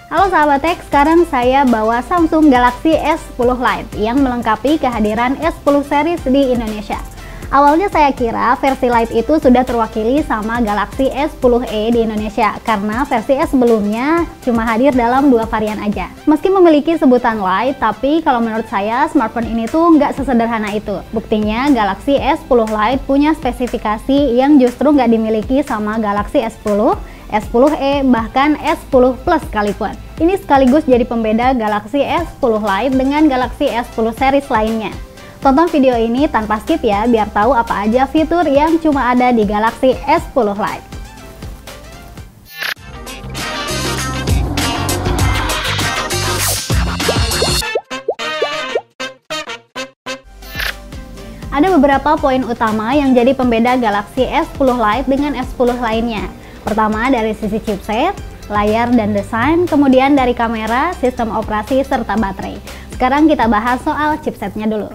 Halo sahabat tech, sekarang saya bawa Samsung Galaxy S10 Lite yang melengkapi kehadiran S10 series di Indonesia. Awalnya saya kira versi Lite itu sudah terwakili sama Galaxy S10e di Indonesia karena versi S sebelumnya cuma hadir dalam 2 varian aja. Meski memiliki sebutan Lite, tapi kalau menurut saya smartphone ini tuh nggak sesederhana itu. Buktinya Galaxy S10 Lite punya spesifikasi yang justru nggak dimiliki sama Galaxy S10, S10e, bahkan S10 Plus sekalipun. Ini sekaligus jadi pembeda Galaxy S10 Lite dengan Galaxy S10 series lainnya. Tonton video ini tanpa skip ya, biar tahu apa aja fitur yang cuma ada di Galaxy S10 Lite. Ada beberapa poin utama yang jadi pembeda Galaxy S10 Lite dengan S10 lainnya. Pertama dari sisi chipset, layar dan desain, kemudian dari kamera, sistem operasi, serta baterai. Sekarang kita bahas soal chipsetnya dulu.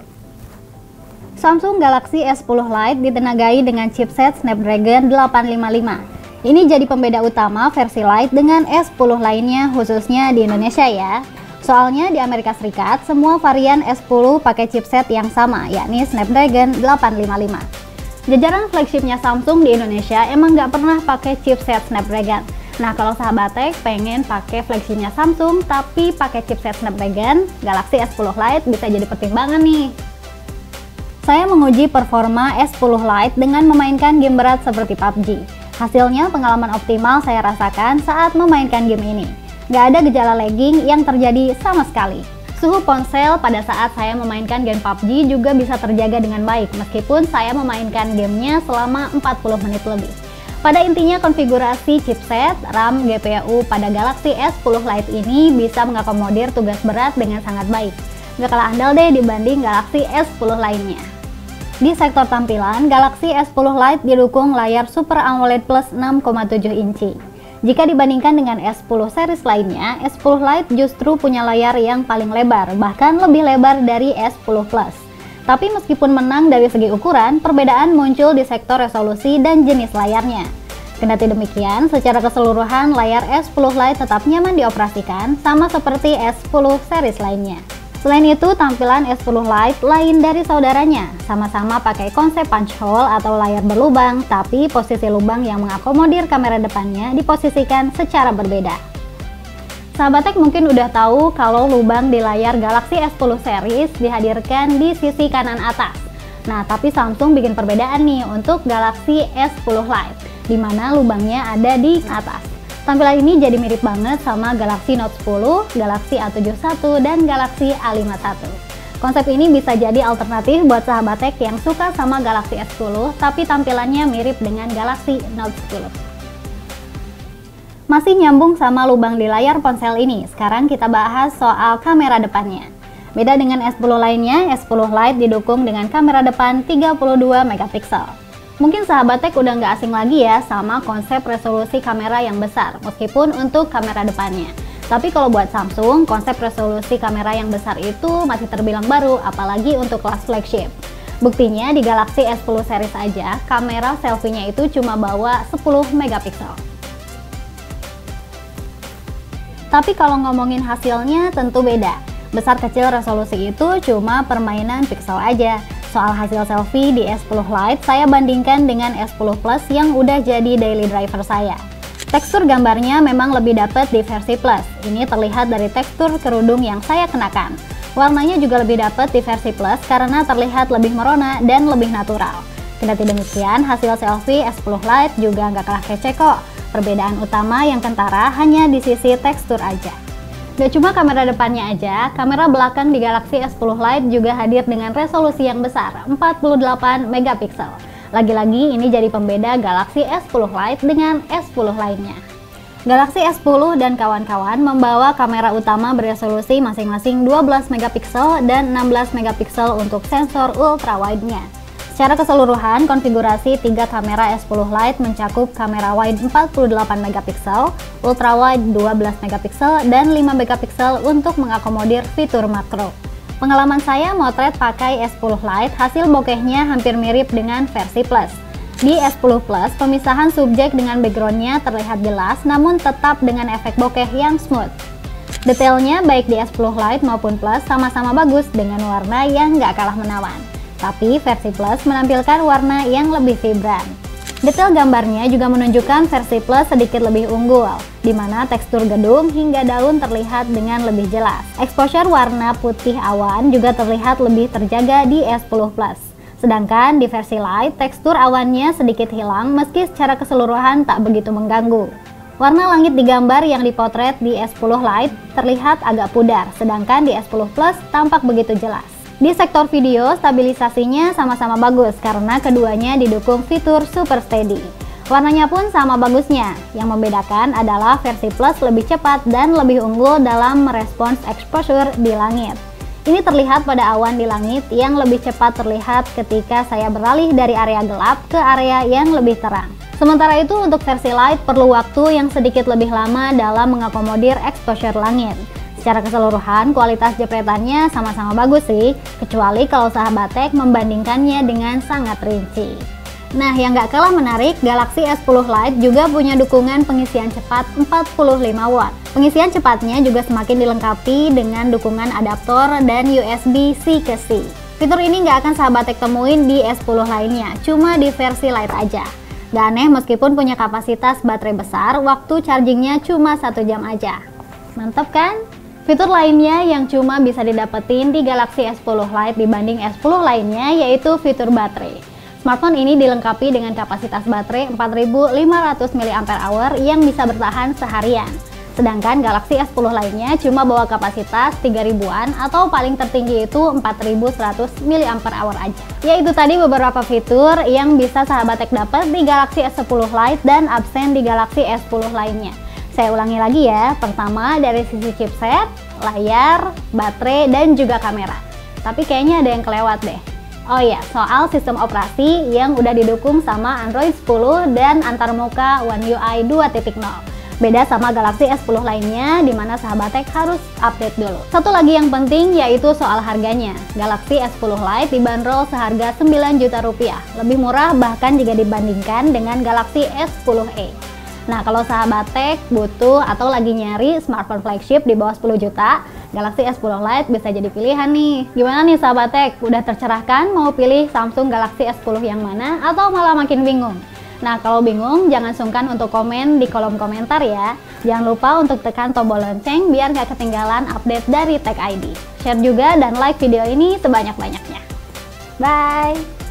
Samsung Galaxy S10 Lite ditenagai dengan chipset Snapdragon 855. Ini jadi pembeda utama versi Lite dengan S10 lainnya, khususnya di Indonesia ya. Soalnya di Amerika Serikat, semua varian S10 pakai chipset yang sama, yakni Snapdragon 855. Jajaran flagshipnya Samsung di Indonesia emang nggak pernah pakai chipset Snapdragon. Nah, kalau sahabat tech pengen pakai flagshipnya Samsung tapi pakai chipset Snapdragon, Galaxy S10 Lite bisa jadi pertimbangan nih. Saya menguji performa S10 Lite dengan memainkan game berat seperti PUBG. Hasilnya pengalaman optimal saya rasakan saat memainkan game ini. Nggak ada gejala lagging yang terjadi sama sekali. Suhu ponsel pada saat saya memainkan game PUBG juga bisa terjaga dengan baik meskipun saya memainkan gamenya selama 40 menit lebih. Pada intinya konfigurasi chipset, RAM, GPU pada Galaxy S10 Lite ini bisa mengakomodir tugas berat dengan sangat baik. Nggak kalah andal deh dibanding Galaxy S10 lainnya. Di sektor tampilan, Galaxy S10 Lite didukung layar Super AMOLED Plus 6,7 inci. Jika dibandingkan dengan S10 series lainnya, S10 Lite justru punya layar yang paling lebar, bahkan lebih lebar dari S10 Plus. Tapi meskipun menang dari segi ukuran, perbedaan muncul di sektor resolusi dan jenis layarnya. Kendati demikian, secara keseluruhan layar S10 Lite tetap nyaman dioperasikan, sama seperti S10 series lainnya. Selain itu, tampilan S10 Lite lain dari saudaranya, sama-sama pakai konsep punch hole atau layar berlubang, tapi posisi lubang yang mengakomodir kamera depannya diposisikan secara berbeda. Sahabat tech mungkin udah tahu kalau lubang di layar Galaxy S10 series dihadirkan di sisi kanan atas. Nah, tapi Samsung bikin perbedaan nih untuk Galaxy S10 Lite, di mana lubangnya ada di atas. Tampilan ini jadi mirip banget sama Galaxy Note 10, Galaxy A71, dan Galaxy A51. Konsep ini bisa jadi alternatif buat sahabat tech yang suka sama Galaxy S10, tapi tampilannya mirip dengan Galaxy Note 10. Masih nyambung sama lubang di layar ponsel ini, sekarang kita bahas soal kamera depannya. Beda dengan S10 lainnya, S10 Lite didukung dengan kamera depan 32 megapiksel. Mungkin sahabat tech udah nggak asing lagi ya sama konsep resolusi kamera yang besar, meskipun untuk kamera depannya. Tapi kalau buat Samsung, konsep resolusi kamera yang besar itu masih terbilang baru, apalagi untuk kelas flagship. Buktinya di Galaxy S10 series aja, kamera selfie-nya itu cuma bawa 10 megapiksel. Tapi kalau ngomongin hasilnya tentu beda. Besar kecil resolusi itu cuma permainan piksel aja. Soal hasil selfie di S10 Lite, saya bandingkan dengan S10 Plus yang udah jadi daily driver saya. Tekstur gambarnya memang lebih dapet di versi Plus. Ini terlihat dari tekstur kerudung yang saya kenakan. Warnanya juga lebih dapet di versi Plus karena terlihat lebih merona dan lebih natural. Kendati demikian, hasil selfie S10 Lite juga nggak kalah kece kok. Perbedaan utama yang kentara hanya di sisi tekstur aja. Gak cuma kamera depannya aja, kamera belakang di Galaxy S10 Lite juga hadir dengan resolusi yang besar, 48 megapiksel. Lagi-lagi ini jadi pembeda Galaxy S10 Lite dengan S10 lainnya. Galaxy S10 dan kawan-kawan membawa kamera utama beresolusi masing-masing 12 megapiksel dan 16 megapiksel untuk sensor ultrawide-nya. Secara keseluruhan, konfigurasi 3 kamera S10 Lite mencakup kamera wide 48 megapiksel, ultrawide 12 megapiksel, dan 5 megapiksel untuk mengakomodir fitur makro. Pengalaman saya motret pakai S10 Lite, hasil bokehnya hampir mirip dengan versi Plus. Di S10 Plus, pemisahan subjek dengan backgroundnya terlihat jelas namun tetap dengan efek bokeh yang smooth. Detailnya baik di S10 Lite maupun Plus sama-sama bagus dengan warna yang nggak kalah menawan. Tapi versi Plus menampilkan warna yang lebih vibran. Detail gambarnya juga menunjukkan versi Plus sedikit lebih unggul, di mana tekstur gedung hingga daun terlihat dengan lebih jelas. Exposure warna putih awan juga terlihat lebih terjaga di S10 Plus. Sedangkan di versi Lite, tekstur awannya sedikit hilang meski secara keseluruhan tak begitu mengganggu. Warna langit di gambar yang dipotret di S10 Lite terlihat agak pudar, sedangkan di S10 Plus tampak begitu jelas. Di sektor video, stabilisasinya sama-sama bagus karena keduanya didukung fitur Super Steady. Warnanya pun sama bagusnya, yang membedakan adalah versi Plus lebih cepat dan lebih unggul dalam merespons exposure di langit. Ini terlihat pada awan di langit yang lebih cepat terlihat ketika saya beralih dari area gelap ke area yang lebih terang. Sementara itu untuk versi Lite perlu waktu yang sedikit lebih lama dalam mengakomodir exposure langit. Secara keseluruhan kualitas jepretannya sama-sama bagus sih, kecuali kalau sahabat tech membandingkannya dengan sangat rinci. Nah, yang gak kalah menarik, Galaxy S10 Lite juga punya dukungan pengisian cepat 45 Watt. Pengisian cepatnya juga semakin dilengkapi dengan dukungan adaptor dan USB C-ke-C. Fitur ini gak akan sahabat tech temuin di S10 lainnya, cuma di versi Lite aja. Gak aneh meskipun punya kapasitas baterai besar, waktu chargingnya cuma 1 jam aja. Mantap kan? Fitur lainnya yang cuma bisa didapetin di Galaxy S10 Lite dibanding S10 lainnya yaitu fitur baterai. Smartphone ini dilengkapi dengan kapasitas baterai 4500 mAh yang bisa bertahan seharian. Sedangkan Galaxy S10 lainnya cuma bawa kapasitas 3000-an atau paling tertinggi itu 4100 mAh aja. Yaitu tadi beberapa fitur yang bisa sahabat tech dapat di Galaxy S10 Lite dan absen di Galaxy S10 lainnya. Saya ulangi lagi ya, pertama dari sisi chipset, layar, baterai, dan juga kamera. Tapi kayaknya ada yang kelewat deh. Oh iya, soal sistem operasi yang udah didukung sama Android 10 dan antarmuka One UI 2.0. Beda sama Galaxy S10 lainnya, dimana sahabat tech harus update dulu. Satu lagi yang penting yaitu soal harganya. Galaxy S10 Lite dibanderol seharga 9 juta rupiah, lebih murah bahkan jika dibandingkan dengan Galaxy S10e. Nah, kalau sahabat tech butuh atau lagi nyari smartphone flagship di bawah 10 juta, Galaxy S10 Lite bisa jadi pilihan nih. Gimana nih sahabat tech? Udah tercerahkan mau pilih Samsung Galaxy S10 yang mana atau malah makin bingung? Nah, kalau bingung jangan sungkan untuk komen di kolom komentar ya. Jangan lupa untuk tekan tombol lonceng biar nggak ketinggalan update dari Tech ID. Share juga dan like video ini sebanyak-banyaknya. Bye!